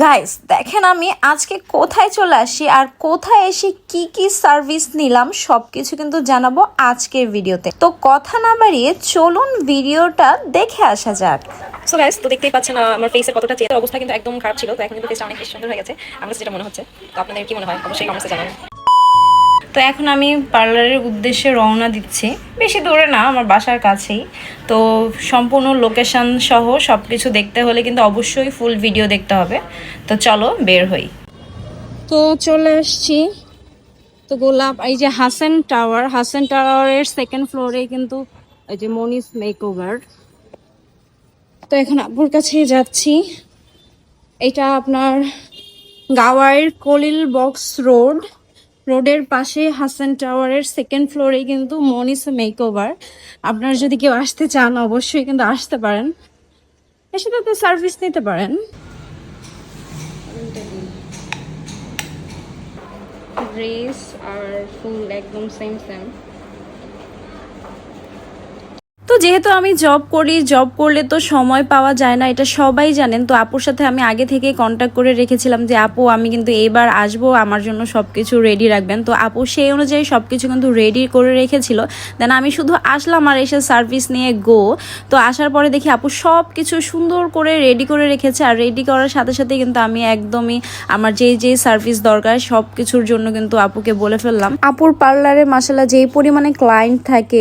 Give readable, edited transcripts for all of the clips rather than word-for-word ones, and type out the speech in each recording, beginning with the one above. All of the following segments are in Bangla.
গাইস দেখেন আমি আজকে কোথায় চলে আসি আর কোথায় এসে কি কি সার্ভিস নিলাম সবকিছু কিন্তু জানাবো আজকের ভিডিওতে। তো কথা না বাড়িয়ে চলুন ভিডিওটা দেখে আসা যাক। সো গাইস, তো দেখতেই পাচ্ছেন আমার ফেসের কতটা চেহারা অবস্থা কিন্তু একদম খারাপ ছিল। তো এখন কিন্তু ফেসটা অনেক বেশি সুন্দর হয়ে গেছে আমার যেটা মনে হচ্ছে। তো আপনাদের কি মনে হয় অবশ্যই কমেন্টে জানাবেন। তো এখন আমি পার্লারের উদ্দেশ্যে রওনা দিচ্ছি, বেশি দূরে না, আমার বাসার কাছেই। তো সম্পূর্ণ লোকেশন সহ সব কিছু দেখতে হলে কিন্তু অবশ্যই ফুল ভিডিও দেখতে হবে। তো চলো বের হই। তো চলে আসছি। তো গোলাপ এই যে হাসান টাওয়ারের সেকেন্ড ফ্লোরে কিন্তু এই যে মনিস মেকওভার। তো এখন আব্বুর কাছেই যাচ্ছি। এটা আপনার গাওয়াইর কলিল বক্স রোডের পাশে হাসান টাওয়ারের সেকেন্ড ফ্লোরে কিন্তু মনিস মেকওভার। আপনারা যদি কেউ আসতে চান অবশ্যই কিন্তু আসতে পারেন, এসে তো সার্ভিস নিতে পারেন। ড্রেস আর ফুল একদম সেম। তো যেহেতু আমি জব করলে তো সময় পাওয়া যায় না, এটা সবাই জানেন। তো আপুর সাথে আমি আগে থেকেই কন্ট্যাক্ট করে রেখেছিলাম যে আপু আমি কিন্তু এইবার আসবো, আমার জন্য সবকিছু রেডি রাখবেন। তো আপু সেই অনুযায়ী সবকিছু কিন্তু রেডি করে রেখেছিল। দেন আমি শুধু আসলাম আর এসে সার্ভিস নিয়ে গো। তো আসার পরে দেখি আপু সব কিছু সুন্দর করে রেডি করে রেখেছে, আর রেডি করার সাথে সাথে কিন্তু আমি একদমই আমার যেই সার্ভিস দরকার সব কিছুর জন্য কিন্তু আপুকে বলে ফেললাম। আপুর পার্লারে মাশাআল্লাহ যেই পরিমাণে ক্লায়েন্ট থাকে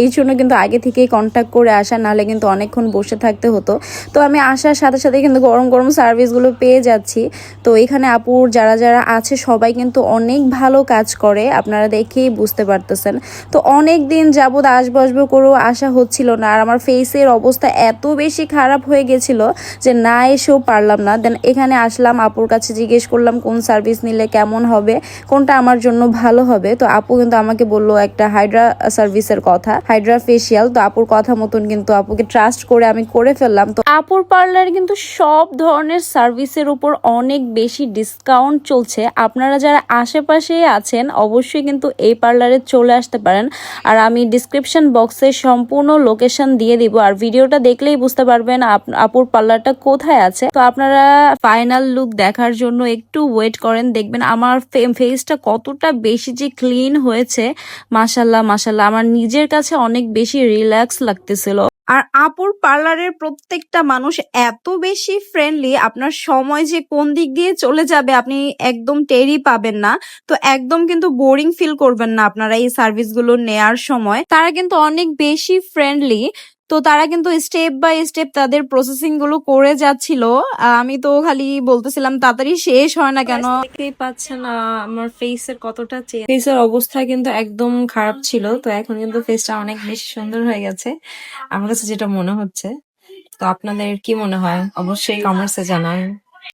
এই জন্য কিন্তু আগে থেকে কন্ট্যাক্ট করে আসা, নাহলে কিন্তু অনেকক্ষণ বসে থাকতে হতো। তো আমি আসার সাথে সাথে কিন্তু গরম গরম সার্ভিসগুলো পেয়ে যাচ্ছি। তো এখানে আপুর যারা যারা আছে সবাই কিন্তু অনেক ভালো কাজ করে, আপনারা দেখেই বুঝতে পারতেছেন। তো অনেক দিন যাবত আসবো করেও আসা হচ্ছিল না, আর আমার ফেসের অবস্থা এত বেশি খারাপ হয়ে গেছিল যে না এসেও পারলাম না। দেন এখানে আসলাম, আপুর কাছে জিজ্ঞেস করলাম কোন সার্ভিস নিলে কেমন হবে, কোনটা আমার জন্য ভালো হবে। তো আপু কিন্তু আমাকে বললো একটা হাইড্রা সার্ভিসের কথা, হাইড্রা ফেসিয়াল। তো আপুর কথা মতন কিন্তু আপুকে ট্রাস্ট করে আমি করে ফেললাম। তো আপুর পার্লারে কিন্তু সব ধরনের সার্ভিসের উপর অনেক বেশি ডিসকাউন্ট চলছে। আপনারা যারা আশেপাশে আছেন অবশ্যই কিন্তু এই পার্লারে চলে আসতে পারেন। আর আমি ডিসক্রিপশন বক্সে সম্পূর্ণ লোকেশন দিয়ে দিব, আর ভিডিওটা দেখলেই বুঝতে পারবেন আপুর পার্লারটা কোথায় আছে। তো আপনারা ফাইনাল লুক দেখার জন্য একটু ওয়েট করেন, দেখবেন আমার ফেসটা কতটা বেশি যে ক্লিন হয়েছে। মাশাল্লাহ আমার নিজের কাছে অনেক বেশি রিল্যাক্স লাগতেছিল। আর আপুর পার্লারের প্রত্যেকটা মানুষ এত বেশি ফ্রেন্ডলি, আপনার সময় যে কোন দিক দিয়ে চলে যাবে আপনি একদম টেরই পাবেন না। তো একদম কিন্তু বোরিং ফিল করবেন না আপনারা এই সার্ভিসগুলো নেয়ার সময়। তারা কিন্তু অনেক বেশি ফ্রেন্ডলি। তো তারা কিন্তু স্টেপ বাই স্টেপ তাদের প্রসেসিং গুলো করে যাচ্ছিল। আমি তো খালি বলতেছিলাম তাড়াতাড়ি শেষ হয় না কেন। দেখতেই পাচ্ছেন আমার ফেসের অবস্থা কিন্তু একদম খারাপ ছিল। তো এখন কিন্তু ফেসটা অনেক বেশি সুন্দর হয়ে গেছে আমার কাছে যেটা মনে হচ্ছে। তো আপনাদের কি মনে হয় অবশ্যই কমেন্টসে জানান।